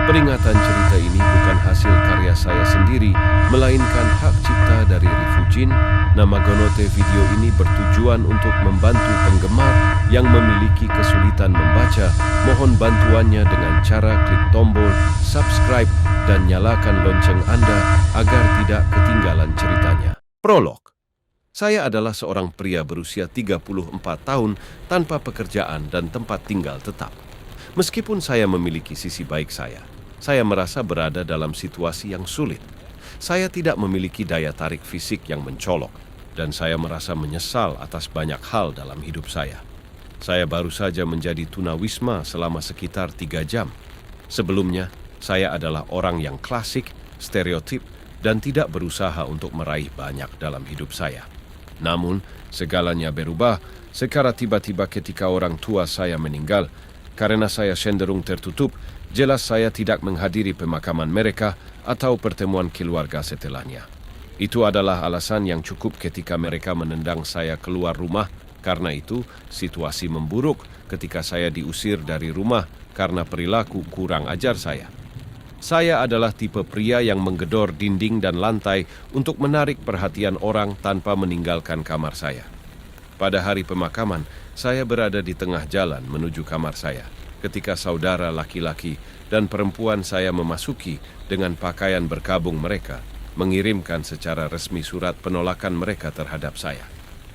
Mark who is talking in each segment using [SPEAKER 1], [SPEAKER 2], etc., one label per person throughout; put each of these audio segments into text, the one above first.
[SPEAKER 1] Peringatan cerita ini bukan hasil karya saya sendiri, melainkan hak cipta dari Rifujin. Nama Gonote video ini bertujuan untuk membantu penggemar yang memiliki kesulitan membaca. Mohon bantuannya dengan cara klik tombol subscribe dan nyalakan lonceng Anda agar tidak ketinggalan ceritanya. Prolog. Saya adalah seorang pria berusia 34 tahun tanpa pekerjaan dan tempat tinggal tetap. Meskipun saya memiliki sisi baik saya merasa berada dalam situasi yang sulit. Saya tidak memiliki daya tarik fisik yang mencolok, dan saya merasa menyesal atas banyak hal dalam hidup saya. Saya baru saja menjadi tunawisma selama sekitar 3 jam. Sebelumnya, saya adalah orang yang klasik, stereotip, dan tidak berusaha untuk meraih banyak dalam hidup saya. Namun, segalanya berubah secara tiba-tiba ketika orang tua saya meninggal. Karena saya cenderung tertutup, jelas saya tidak menghadiri pemakaman mereka atau pertemuan keluarga setelahnya. Itu adalah alasan yang cukup ketika mereka menendang saya keluar rumah. Karena itu, situasi memburuk ketika saya diusir dari rumah karena perilaku kurang ajar saya. Saya adalah tipe pria yang menggedor dinding dan lantai untuk menarik perhatian orang tanpa meninggalkan kamar saya. Pada hari pemakaman, saya berada di tengah jalan menuju kamar saya ketika saudara laki-laki dan perempuan saya memasuki dengan pakaian berkabung mereka, mengirimkan secara resmi surat penolakan mereka terhadap saya.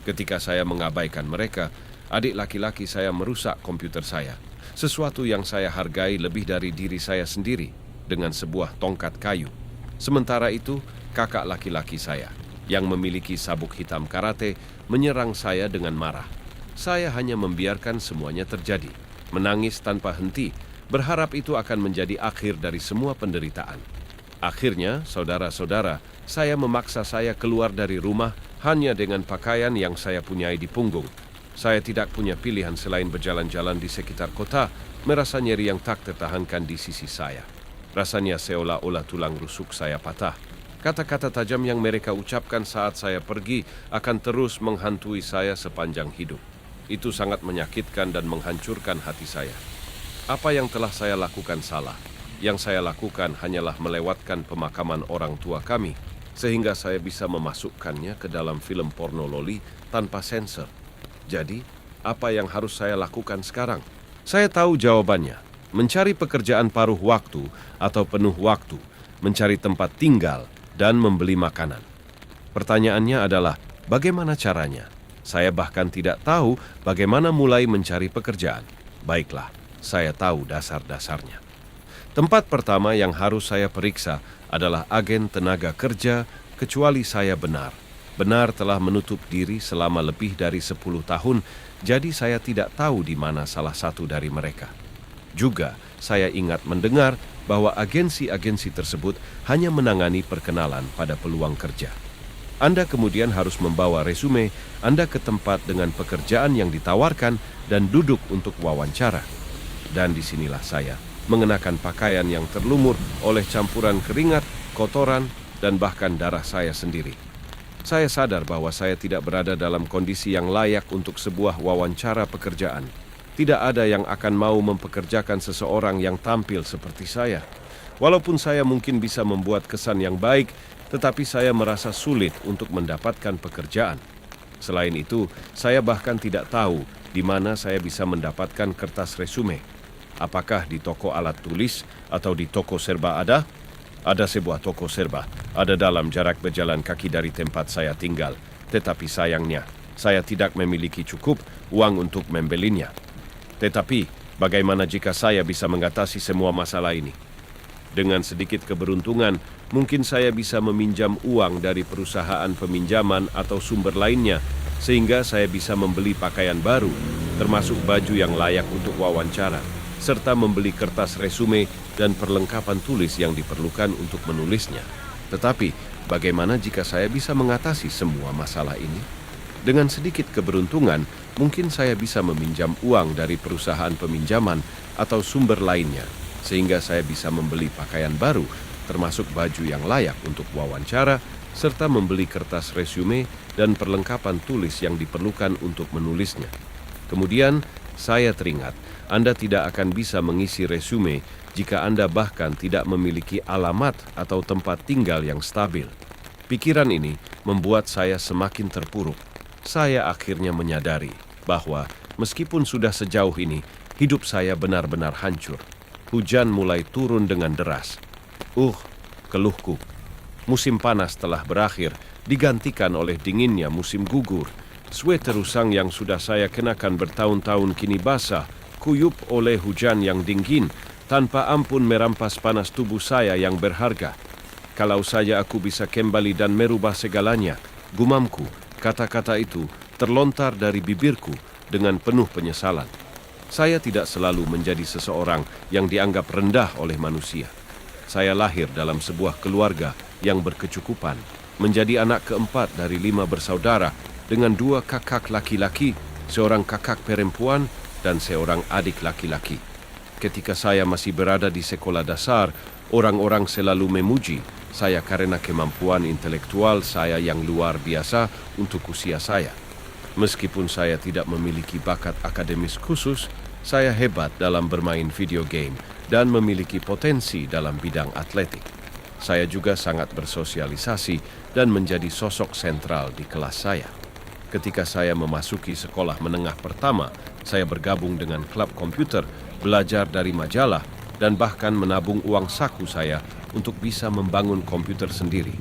[SPEAKER 1] Ketika saya mengabaikan mereka, adik laki-laki saya merusak komputer saya, sesuatu yang saya hargai lebih dari diri saya sendiri, dengan sebuah tongkat kayu. Sementara itu, kakak laki-laki saya, yang memiliki sabuk hitam karate, menyerang saya dengan marah. Saya hanya membiarkan semuanya terjadi, menangis tanpa henti, berharap itu akan menjadi akhir dari semua penderitaan. Akhirnya, saudara-saudara, saya memaksa saya keluar dari rumah hanya dengan pakaian yang saya punyai di punggung. Saya tidak punya pilihan selain berjalan-jalan di sekitar kota, merasa nyeri yang tak tertahankan di sisi saya. Rasanya seolah-olah tulang rusuk saya patah. Kata-kata tajam yang mereka ucapkan saat saya pergi akan terus menghantui saya sepanjang hidup. Itu sangat menyakitkan dan menghancurkan hati saya. Apa yang telah saya lakukan salah? Yang saya lakukan hanyalah melewatkan pemakaman orang tua kami, sehingga saya bisa memasukkannya ke dalam film porno loli tanpa sensor. Jadi, apa yang harus saya lakukan sekarang? Saya tahu jawabannya. Mencari pekerjaan paruh waktu atau penuh waktu, mencari tempat tinggal, dan membeli makanan. Pertanyaannya adalah, bagaimana caranya? Saya bahkan tidak tahu bagaimana mulai mencari pekerjaan. Baiklah, saya tahu dasar-dasarnya. Tempat pertama yang harus saya periksa adalah agen tenaga kerja, kecuali saya benar telah menutup diri selama lebih dari 10 tahun, jadi saya tidak tahu di mana salah satu dari mereka. Juga, saya ingat mendengar bahwa agensi-agensi tersebut hanya menangani perkenalan pada peluang kerja. Anda kemudian harus membawa resume Anda ke tempat dengan pekerjaan yang ditawarkan dan duduk untuk wawancara. Dan disinilah saya mengenakan pakaian yang terlumur oleh campuran keringat, kotoran, dan bahkan darah saya sendiri. Saya sadar bahwa saya tidak berada dalam kondisi yang layak untuk sebuah wawancara pekerjaan. Tidak ada yang akan mau mempekerjakan seseorang yang tampil seperti saya. Walaupun saya mungkin bisa membuat kesan yang baik, tetapi saya merasa sulit untuk mendapatkan pekerjaan. Selain itu, saya bahkan tidak tahu di mana saya bisa mendapatkan kertas resume. Apakah di toko alat tulis atau di toko serba ada? Ada sebuah toko serba, ada dalam jarak berjalan kaki dari tempat saya tinggal. Tetapi sayangnya, saya tidak memiliki cukup uang untuk membelinya. Tetapi, bagaimana jika saya bisa mengatasi semua masalah ini? Dengan sedikit keberuntungan, mungkin saya bisa meminjam uang dari perusahaan peminjaman atau sumber lainnya, sehingga saya bisa membeli pakaian baru, termasuk baju yang layak untuk wawancara, serta membeli kertas resume dan perlengkapan tulis yang diperlukan untuk menulisnya. Tetapi, bagaimana jika saya bisa mengatasi semua masalah ini? Dengan sedikit keberuntungan, mungkin saya bisa meminjam uang dari perusahaan peminjaman atau sumber lainnya, sehingga saya bisa membeli pakaian baru, termasuk baju yang layak untuk wawancara, serta membeli kertas resume dan perlengkapan tulis yang diperlukan untuk menulisnya. Kemudian, Saya teringat, Anda tidak akan bisa mengisi resume jika Anda bahkan tidak memiliki alamat atau tempat tinggal yang stabil. Pikiran ini membuat saya semakin terpuruk. Saya akhirnya menyadari bahwa meskipun sudah sejauh ini, hidup saya benar-benar hancur. Hujan mulai turun dengan deras. Keluhku. Musim panas telah berakhir, digantikan oleh dinginnya musim gugur. Sweater usang yang sudah saya kenakan bertahun-tahun kini basah, kuyup oleh hujan yang dingin, tanpa ampun merampas panas tubuh saya yang berharga. Kalau saja aku bisa kembali dan merubah segalanya, gumamku, kata-kata itu terlontar dari bibirku dengan penuh penyesalan. Saya tidak selalu menjadi seseorang yang dianggap rendah oleh manusia. Saya lahir dalam sebuah keluarga yang berkecukupan, menjadi anak keempat dari 5 bersaudara dengan 2 kakak laki-laki, seorang kakak perempuan, dan seorang adik laki-laki. Ketika saya masih berada di sekolah dasar, orang-orang selalu memuji saya karena kemampuan intelektual saya yang luar biasa untuk usia saya. Meskipun saya tidak memiliki bakat akademis khusus, saya hebat dalam bermain video game dan memiliki potensi dalam bidang atletik. Saya juga sangat bersosialisasi dan menjadi sosok sentral di kelas saya. Ketika saya memasuki sekolah menengah pertama, saya bergabung dengan klub komputer, belajar dari majalah, dan bahkan menabung uang saku saya untuk bisa membangun komputer sendiri.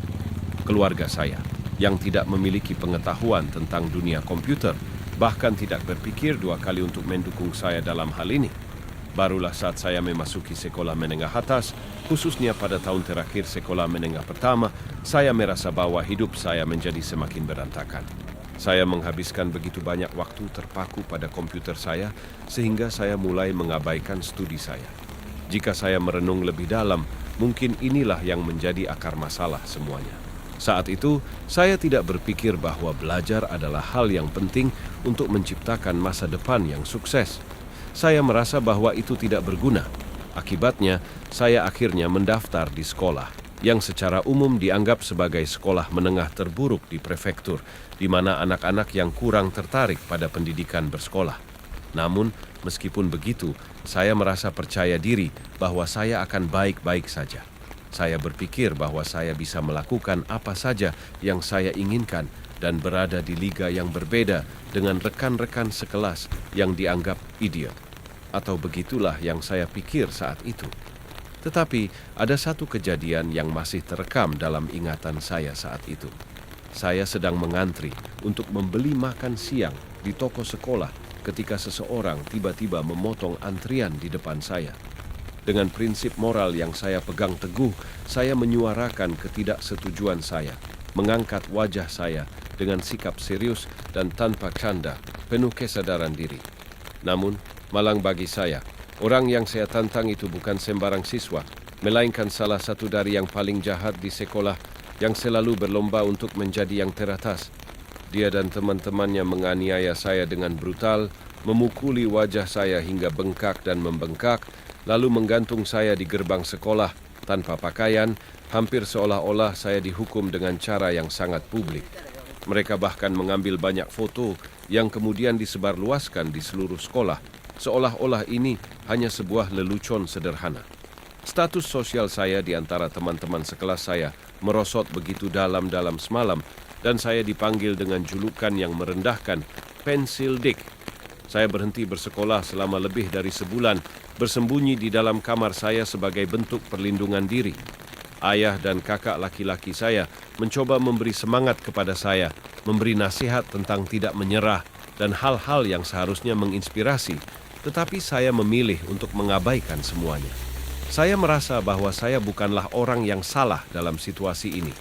[SPEAKER 1] Keluarga saya, yang tidak memiliki pengetahuan tentang dunia komputer, bahkan tidak berpikir 2 kali untuk mendukung saya dalam hal ini. Barulah saat saya memasuki sekolah menengah atas, khususnya pada tahun terakhir sekolah menengah pertama, saya merasa bahwa hidup saya menjadi semakin berantakan. Saya menghabiskan begitu banyak waktu terpaku pada komputer saya, sehingga saya mulai mengabaikan studi saya. Jika saya merenung lebih dalam, mungkin inilah yang menjadi akar masalah semuanya. Saat itu, saya tidak berpikir bahwa belajar adalah hal yang penting untuk menciptakan masa depan yang sukses. Saya merasa bahwa itu tidak berguna. Akibatnya, saya akhirnya mendaftar di sekolah yang secara umum dianggap sebagai sekolah menengah terburuk di prefektur, di mana anak-anak yang kurang tertarik pada pendidikan bersekolah. Namun, meskipun begitu, saya merasa percaya diri bahwa saya akan baik-baik saja. Saya berpikir bahwa saya bisa melakukan apa saja yang saya inginkan dan berada di liga yang berbeda dengan rekan-rekan sekelas yang dianggap idiot. Atau begitulah yang saya pikir saat itu. Tetapi ada satu kejadian yang masih terekam dalam ingatan saya saat itu. Saya sedang mengantri untuk membeli makan siang di toko sekolah ketika seseorang tiba-tiba memotong antrian di depan saya. Dengan prinsip moral yang saya pegang teguh, saya menyuarakan ketidaksetujuan saya, mengangkat wajah saya dengan sikap serius dan tanpa canda, penuh kesadaran diri. Namun, malang bagi saya, orang yang saya tantang itu bukan sembarang siswa, melainkan salah satu dari yang paling jahat di sekolah yang selalu berlomba untuk menjadi yang teratas. Dia dan teman-temannya menganiaya saya dengan brutal, memukuli wajah saya hingga bengkak dan membengkak, lalu menggantung saya di gerbang sekolah tanpa pakaian, hampir seolah-olah saya dihukum dengan cara yang sangat publik. Mereka bahkan mengambil banyak foto yang kemudian disebarluaskan di seluruh sekolah, seolah-olah ini hanya sebuah lelucon sederhana. Status sosial saya di antara teman-teman sekelas saya merosot begitu dalam semalam, dan saya dipanggil dengan julukan yang merendahkan, Pensil Dick. Saya berhenti bersekolah selama lebih dari sebulan, bersembunyi di dalam kamar saya sebagai bentuk perlindungan diri. Ayah dan kakak laki-laki saya mencoba memberi semangat kepada saya, memberi nasihat tentang tidak menyerah dan hal-hal yang seharusnya menginspirasi, tetapi saya memilih untuk mengabaikan semuanya. Saya merasa bahwa saya bukanlah orang yang salah dalam situasi ini.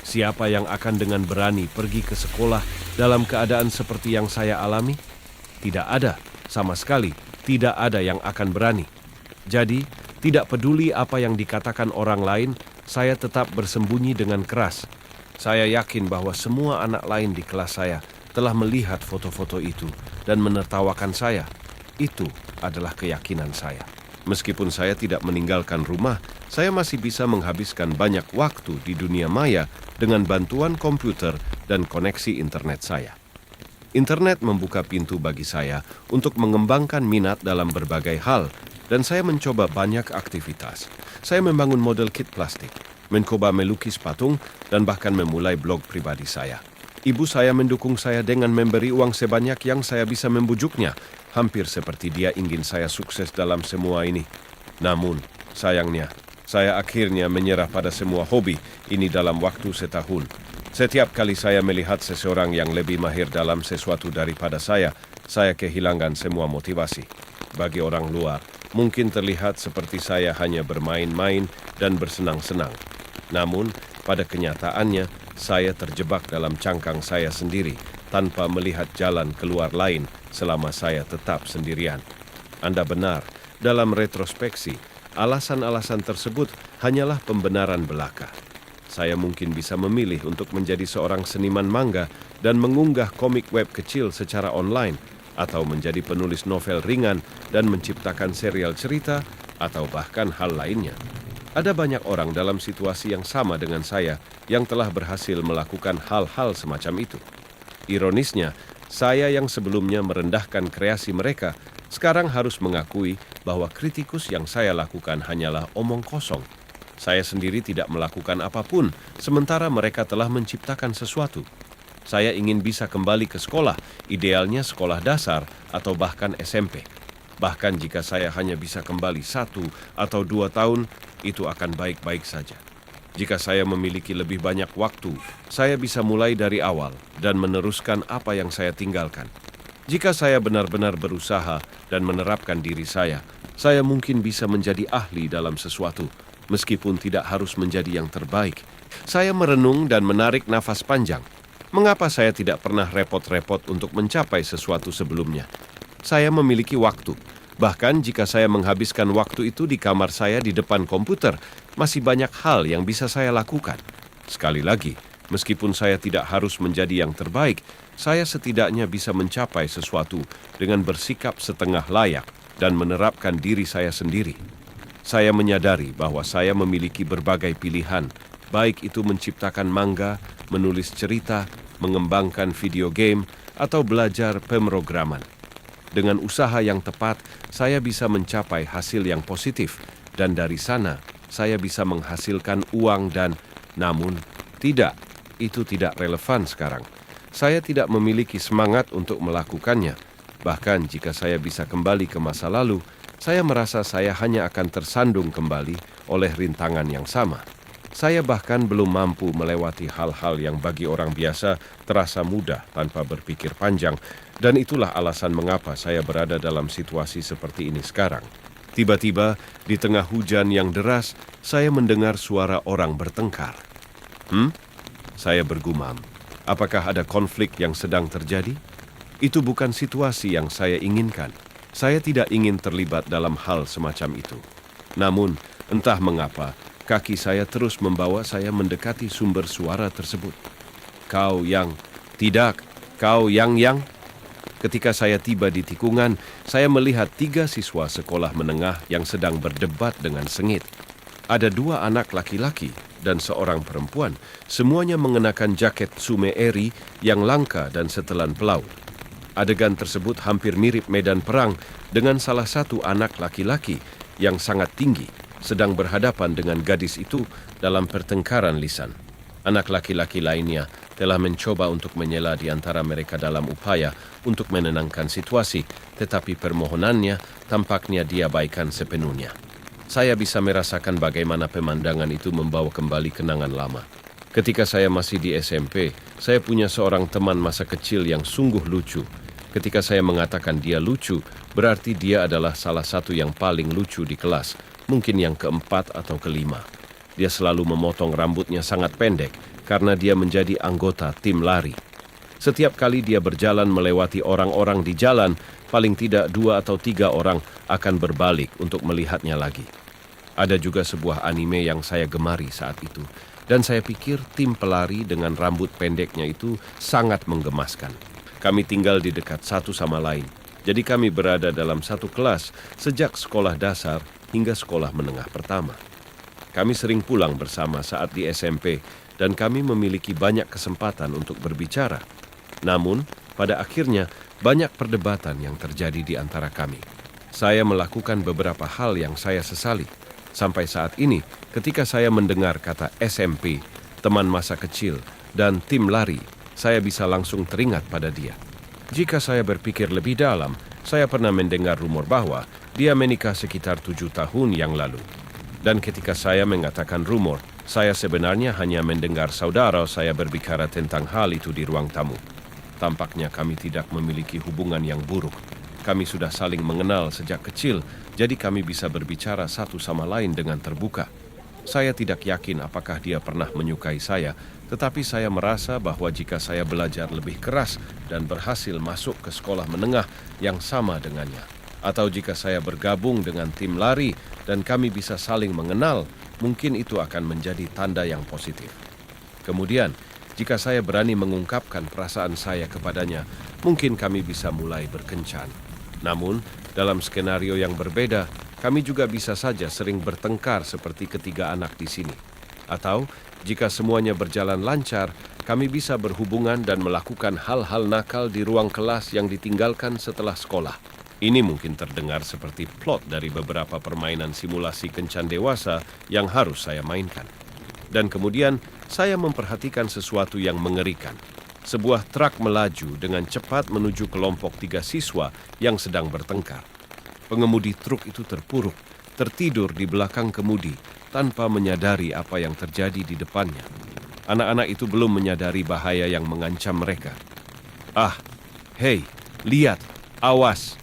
[SPEAKER 1] Siapa yang akan dengan berani pergi ke sekolah dalam keadaan seperti yang saya alami? Tidak ada, sama sekali tidak ada yang akan berani. Jadi, tidak peduli apa yang dikatakan orang lain, saya tetap bersembunyi dengan keras. Saya yakin bahwa semua anak lain di kelas saya telah melihat foto-foto itu dan menertawakan saya. Itu adalah keyakinan saya. Meskipun saya tidak meninggalkan rumah, saya masih bisa menghabiskan banyak waktu di dunia maya dengan bantuan komputer dan koneksi internet saya. Internet membuka pintu bagi saya untuk mengembangkan minat dalam berbagai hal, dan saya mencoba banyak aktivitas. Saya membangun model kit plastik, mencoba melukis patung, dan bahkan memulai blog pribadi saya. Ibu saya mendukung saya dengan memberi uang sebanyak yang saya bisa membujuknya, hampir seperti dia ingin saya sukses dalam semua ini. Namun, sayangnya, saya akhirnya menyerah pada semua hobi ini dalam waktu setahun. Setiap kali saya melihat seseorang yang lebih mahir dalam sesuatu daripada saya kehilangan semua motivasi. Bagi orang luar, mungkin terlihat seperti saya hanya bermain-main dan bersenang-senang. Namun, pada kenyataannya, saya terjebak dalam cangkang saya sendiri tanpa melihat jalan keluar lain selama saya tetap sendirian. Anda benar, dalam retrospeksi, alasan-alasan tersebut hanyalah pembenaran belaka. Saya mungkin bisa memilih untuk menjadi seorang seniman manga dan mengunggah komik web kecil secara online, atau menjadi penulis novel ringan dan menciptakan serial cerita, atau bahkan hal lainnya. Ada banyak orang dalam situasi yang sama dengan saya yang telah berhasil melakukan hal-hal semacam itu. Ironisnya, saya yang sebelumnya merendahkan kreasi mereka, sekarang harus mengakui bahwa kritikus yang saya lakukan hanyalah omong kosong. Saya sendiri tidak melakukan apapun, sementara mereka telah menciptakan sesuatu. Saya ingin bisa kembali ke sekolah, idealnya sekolah dasar atau bahkan SMP. Bahkan jika saya hanya bisa kembali 1 atau 2 tahun, itu akan baik-baik saja. Jika saya memiliki lebih banyak waktu, saya bisa mulai dari awal dan meneruskan apa yang saya tinggalkan. Jika saya benar-benar berusaha dan menerapkan diri saya mungkin bisa menjadi ahli dalam sesuatu, meskipun tidak harus menjadi yang terbaik. Saya merenung dan menarik nafas panjang. Mengapa saya tidak pernah repot-repot untuk mencapai sesuatu sebelumnya? Saya memiliki waktu. Bahkan jika saya menghabiskan waktu itu di kamar saya di depan komputer, masih banyak hal yang bisa saya lakukan. Sekali lagi, meskipun saya tidak harus menjadi yang terbaik, saya setidaknya bisa mencapai sesuatu dengan bersikap setengah layak dan menerapkan diri saya sendiri. Saya menyadari bahwa saya memiliki berbagai pilihan, baik itu menciptakan manga, menulis cerita, mengembangkan video game, atau belajar pemrograman. Dengan usaha yang tepat, saya bisa mencapai hasil yang positif, dan dari sana, saya bisa menghasilkan uang namun, itu tidak relevan sekarang. Saya tidak memiliki semangat untuk melakukannya. Bahkan jika saya bisa kembali ke masa lalu, saya merasa saya hanya akan tersandung kembali oleh rintangan yang sama. Saya bahkan belum mampu melewati hal-hal yang bagi orang biasa terasa mudah tanpa berpikir panjang, dan itulah alasan mengapa saya berada dalam situasi seperti ini sekarang. Tiba-tiba, di tengah hujan yang deras, saya mendengar suara orang bertengkar. Saya bergumam. Apakah ada konflik yang sedang terjadi? Itu bukan situasi yang saya inginkan. Saya tidak ingin terlibat dalam hal semacam itu. Namun, entah mengapa, kaki saya terus membawa saya mendekati sumber suara tersebut. Kau yang... Tidak, kau yang... Ketika saya tiba di tikungan, saya melihat 3 siswa sekolah menengah yang sedang berdebat dengan sengit. Ada 2 anak laki-laki dan seorang perempuan, semuanya mengenakan jaket sume eri yang langka dan setelan pelaut. Adegan tersebut hampir mirip medan perang dengan salah satu anak laki-laki yang sangat tinggi sedang berhadapan dengan gadis itu dalam pertengkaran lisan. Anak laki-laki lainnya telah mencoba untuk menyela di antara mereka dalam upaya untuk menenangkan situasi, tetapi permohonannya tampaknya diabaikan sepenuhnya. Saya bisa merasakan bagaimana pemandangan itu membawa kembali kenangan lama. Ketika saya masih di SMP, saya punya seorang teman masa kecil yang sungguh lucu. Ketika saya mengatakan dia lucu, berarti dia adalah salah satu yang paling lucu di kelas, mungkin yang keempat atau kelima. Dia selalu memotong rambutnya sangat pendek karena dia menjadi anggota tim lari. Setiap kali dia berjalan melewati orang-orang di jalan, paling tidak 2 atau 3 orang akan berbalik untuk melihatnya lagi. Ada juga sebuah anime yang saya gemari saat itu, dan saya pikir tim pelari dengan rambut pendeknya itu sangat menggemaskan. Kami tinggal di dekat satu sama lain, jadi kami berada dalam satu kelas sejak sekolah dasar hingga sekolah menengah pertama. Kami sering pulang bersama saat di SMP, dan kami memiliki banyak kesempatan untuk berbicara. Namun, pada akhirnya banyak perdebatan yang terjadi di antara kami. Saya melakukan beberapa hal yang saya sesali. Sampai saat ini, ketika saya mendengar kata SMP, teman masa kecil, dan tim lari, saya bisa langsung teringat pada dia. Jika saya berpikir lebih dalam, saya pernah mendengar rumor bahwa dia menikah sekitar 7 tahun yang lalu. Dan ketika saya mengatakan rumor, saya sebenarnya hanya mendengar saudara saya berbicara tentang hal itu di ruang tamu. Tampaknya kami tidak memiliki hubungan yang buruk. Kami sudah saling mengenal sejak kecil, jadi kami bisa berbicara satu sama lain dengan terbuka. Saya tidak yakin apakah dia pernah menyukai saya, tetapi saya merasa bahwa jika saya belajar lebih keras dan berhasil masuk ke sekolah menengah yang sama dengannya, atau jika saya bergabung dengan tim lari dan kami bisa saling mengenal, mungkin itu akan menjadi tanda yang positif. Kemudian, jika saya berani mengungkapkan perasaan saya kepadanya, mungkin kami bisa mulai berkencan. Namun, dalam skenario yang berbeda, kami juga bisa saja sering bertengkar seperti ketiga anak di sini. Atau, jika semuanya berjalan lancar, kami bisa berhubungan dan melakukan hal-hal nakal di ruang kelas yang ditinggalkan setelah sekolah. Ini mungkin terdengar seperti plot dari beberapa permainan simulasi kencan dewasa yang harus saya mainkan. Dan kemudian, saya memperhatikan sesuatu yang mengerikan. Sebuah truk melaju dengan cepat menuju kelompok 3 siswa yang sedang bertengkar. Pengemudi truk itu terpuruk, tertidur di belakang kemudi, tanpa menyadari apa yang terjadi di depannya. Anak-anak itu belum menyadari bahaya yang mengancam mereka. "Ah, hei, lihat, awas!"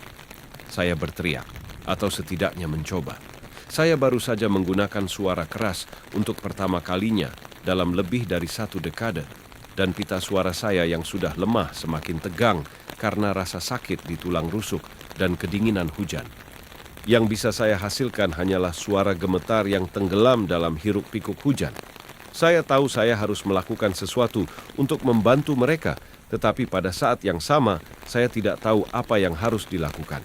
[SPEAKER 1] Saya berteriak, atau setidaknya mencoba. Saya baru saja menggunakan suara keras untuk pertama kalinya dalam lebih dari 1 dekade. Dan pita suara saya yang sudah lemah semakin tegang karena rasa sakit di tulang rusuk dan kedinginan hujan. Yang bisa saya hasilkan hanyalah suara gemetar yang tenggelam dalam hiruk-pikuk hujan. Saya tahu saya harus melakukan sesuatu untuk membantu mereka, tetapi pada saat yang sama, saya tidak tahu apa yang harus dilakukan.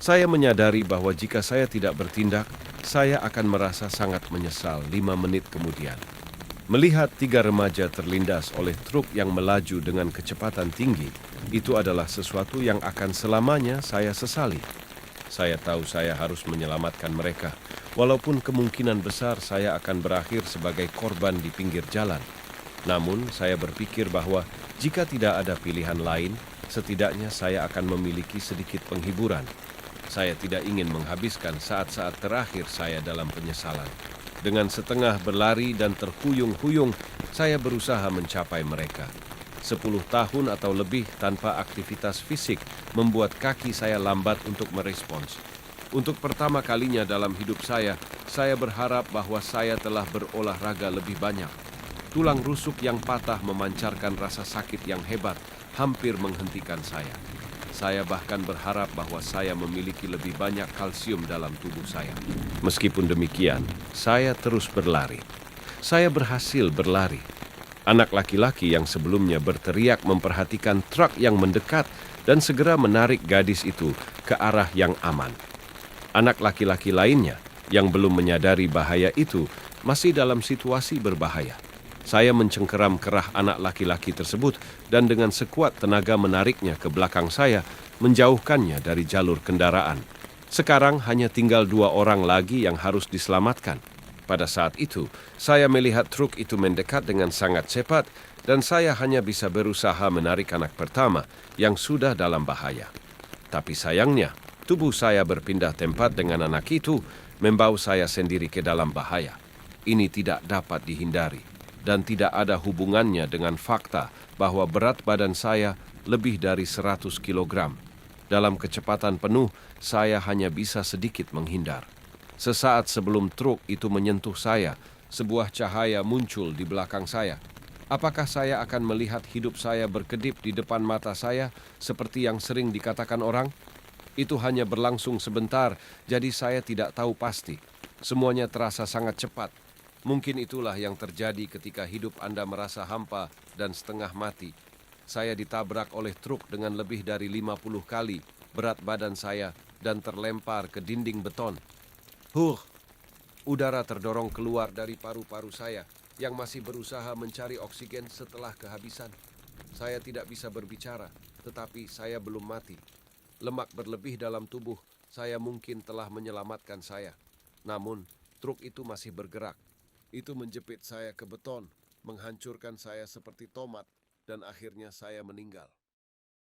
[SPEAKER 1] Saya menyadari bahwa jika saya tidak bertindak, saya akan merasa sangat menyesal 5 menit kemudian. Melihat 3 remaja terlindas oleh truk yang melaju dengan kecepatan tinggi, itu adalah sesuatu yang akan selamanya saya sesali. Saya tahu saya harus menyelamatkan mereka, walaupun kemungkinan besar saya akan berakhir sebagai korban di pinggir jalan. Namun, saya berpikir bahwa jika tidak ada pilihan lain, setidaknya saya akan memiliki sedikit penghiburan. Saya tidak ingin menghabiskan saat-saat terakhir saya dalam penyesalan. Dengan setengah berlari dan terhuyung-huyung, saya berusaha mencapai mereka. 10 tahun atau lebih tanpa aktivitas fisik membuat kaki saya lambat untuk merespons. Untuk pertama kalinya dalam hidup saya berharap bahwa saya telah berolahraga lebih banyak. Tulang rusuk yang patah memancarkan rasa sakit yang hebat, hampir menghentikan saya. Saya bahkan berharap bahwa saya memiliki lebih banyak kalsium dalam tubuh saya. Meskipun demikian, saya terus berlari. Saya berhasil berlari. Anak laki-laki yang sebelumnya berteriak memperhatikan truk yang mendekat dan segera menarik gadis itu ke arah yang aman. Anak laki-laki lainnya yang belum menyadari bahaya itu masih dalam situasi berbahaya. Saya mencengkeram kerah anak laki-laki tersebut dan dengan sekuat tenaga menariknya ke belakang saya, menjauhkannya dari jalur kendaraan. Sekarang hanya tinggal 2 orang lagi yang harus diselamatkan. Pada saat itu, saya melihat truk itu mendekat dengan sangat cepat dan saya hanya bisa berusaha menarik anak pertama yang sudah dalam bahaya. Tapi sayangnya, tubuh saya berpindah tempat dengan anak itu, membawa saya sendiri ke dalam bahaya. Ini tidak dapat dihindari dan tidak ada hubungannya dengan fakta bahwa berat badan saya lebih dari 100 kg. Dalam kecepatan penuh, saya hanya bisa sedikit menghindar. Sesaat sebelum truk itu menyentuh saya, sebuah cahaya muncul di belakang saya. Apakah saya akan melihat hidup saya berkedip di depan mata saya seperti yang sering dikatakan orang? Itu hanya berlangsung sebentar, jadi saya tidak tahu pasti. Semuanya terasa sangat cepat. Mungkin itulah yang terjadi ketika hidup Anda merasa hampa dan setengah mati. Saya ditabrak oleh truk dengan lebih dari 50 kali berat badan saya dan terlempar ke dinding beton. Udara terdorong keluar dari paru-paru saya yang masih berusaha mencari oksigen setelah kehabisan. Saya tidak bisa berbicara. tetapi saya belum mati. Lemak berlebih dalam tubuh saya mungkin telah menyelamatkan saya. Namun, truk itu masih bergerak. Itu menjepit saya ke beton, menghancurkan saya seperti tomat, dan akhirnya saya meninggal.